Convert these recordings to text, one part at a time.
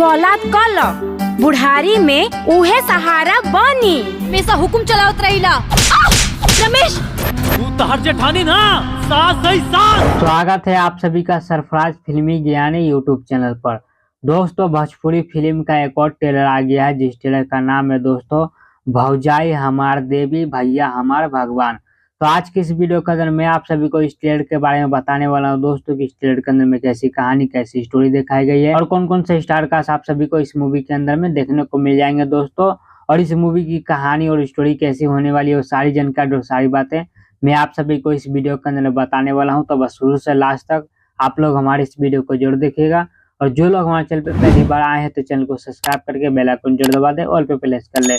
औलाद कल बुढ़ारी में उहे सहारा बनी। हमेशा हुकुम चलावत रहीला। रमेश तू तहर जेठानी ना सास नहीं सास। स्वागत है आप सभी का सरफराज फिल्मी ज्ञानी यूट्यूब चैनल पर। दोस्तों भोजपुरी फिल्म का एक और ट्रेलर आ गया है, जिस ट्रेलर का नाम है दोस्तों भौजाई हमार देवी भैया हमार भगवान। तो आज की इस वीडियो के अंदर मैं आप सभी को इस ट्रेलर के बारे में बताने वाला हूं दोस्तों कि इस ट्रेलर के अंदर में कैसी कहानी कैसी स्टोरी दिखाई गई है और कौन कौन से स्टार कास्ट आप सभी को इस मूवी के अंदर में देखने को मिल जाएंगे दोस्तों। और इस मूवी की कहानी और स्टोरी कैसी होने वाली है, वो सारी जानकारी और सारी बातें मैं आप सभी को इस वीडियो के अंदर बताने वाला हूं। तो बस शुरू से लास्ट तक आप लोग हमारे इस वीडियो को जरूर देखिएगा और जो लोग हमारे चैनल पर पहली बार आए हैं तो चैनल को सब्सक्राइब करके बेल आइकन जरूर दबा दे, ऑल पे प्रेस कर ले।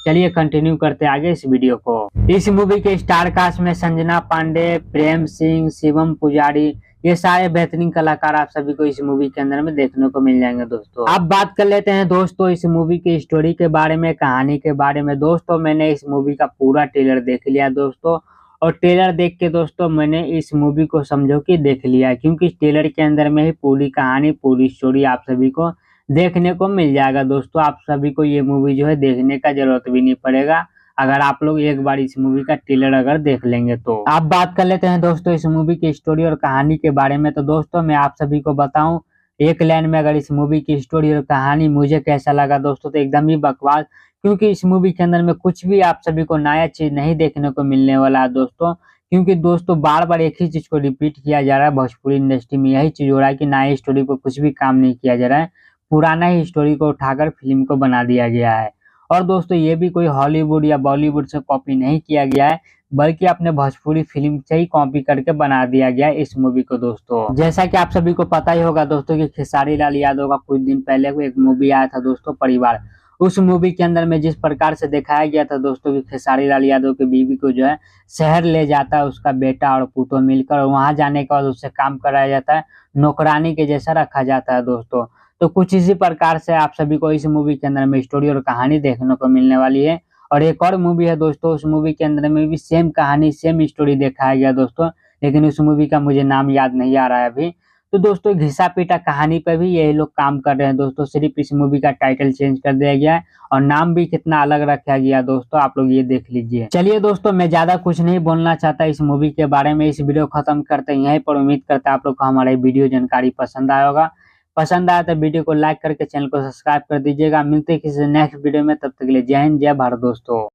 चलिए कंटिन्यू करते आगे इस वीडियो को। इस मूवी के स्टार कास्ट में संजना पांडे, प्रेम सिंह, शिवम पुजारी, ये सारे बेहतरीन कलाकार आप सभी को इस मूवी के अंदर में देखने को मिल जाएंगे दोस्तों। अब बात कर लेते हैं दोस्तों इस मूवी की स्टोरी के बारे में, कहानी के बारे में। दोस्तों मैंने इस मूवी का पूरा ट्रेलर देख लिया दोस्तों, और ट्रेलर देख के दोस्तों मैंने इस मूवी को समझो कि देख लिया है, क्योंकि इस ट्रेलर के अंदर में ही पूरी कहानी पूरी स्टोरी आप सभी को देखने को मिल जाएगा दोस्तों। आप सभी को ये मूवी जो है देखने का जरूरत भी नहीं पड़ेगा अगर आप लोग एक बार इस मूवी का ट्रेलर अगर देख लेंगे तो। अब बात कर लेते हैं दोस्तों इस मूवी की स्टोरी और कहानी के बारे में। तो दोस्तों मैं आप सभी को बताऊं एक लाइन में अगर इस मूवी की स्टोरी और कहानी मुझे कैसा लगा दोस्तों, तो एकदम ही बकवास, क्योंकि इस मूवी के अंदर में कुछ भी आप सभी को नया चीज नहीं देखने को मिलने वाला है दोस्तों। क्योंकि दोस्तों बार बार एक ही चीज को रिपीट किया जा रहा है भोजपुरी इंडस्ट्री में, यही चीज हो रहा है कि नई स्टोरी पर कुछ भी काम नहीं किया जा रहा है, पुराना ही स्टोरी को उठाकर फिल्म को बना दिया गया है। और दोस्तों ये भी कोई हॉलीवुड या बॉलीवुड से कॉपी नहीं किया गया है, बल्कि अपने भोजपुरी फिल्म से ही कॉपी करके बना दिया गया है इस मूवी को दोस्तों। जैसा कि आप सभी को पता ही होगा दोस्तों कि खेसारी लाल यादव का कुछ दिन पहले एक मूवी आया था दोस्तों परिवार। उस मूवी के अंदर में जिस प्रकार से दिखाया गया था दोस्तों कि खेसारी लाल यादव की बीवी को जो है शहर ले जाता है उसका बेटा और पुतो मिलकर, और वहां जाने के बाद उससे काम कराया जाता है, नौकरानी के जैसा रखा जाता है दोस्तों। तो कुछ इसी प्रकार से आप सभी को इस मूवी के अंदर में स्टोरी और कहानी देखने को मिलने वाली है। और एक और मूवी है दोस्तों, उस मूवी के अंदर में भी सेम कहानी सेम स्टोरी दिखाया गया दोस्तों, लेकिन उस मूवी का मुझे नाम याद नहीं आ रहा है अभी। तो दोस्तों घिसा पीटा कहानी पे भी यही लोग काम कर रहे हैं दोस्तों, सिर्फ इस मूवी का टाइटल चेंज कर दिया गया है और नाम भी कितना अलग रखा गया दोस्तों, आप लोग ये देख लीजिए। चलिए दोस्तों मैं ज्यादा कुछ नहीं बोलना चाहता इस मूवी के बारे में, इस वीडियो खत्म करते हैं यहीं पर। उम्मीद करते हैं आप लोग को हमारा वीडियो जानकारी पसंद आया होगा। पसंद आया तो वीडियो को लाइक करके चैनल को सब्सक्राइब कर दीजिएगा। मिलते हैं किसी नेक्स्ट वीडियो में, तब तक के लिए जय हिंद जय भारत दोस्तों।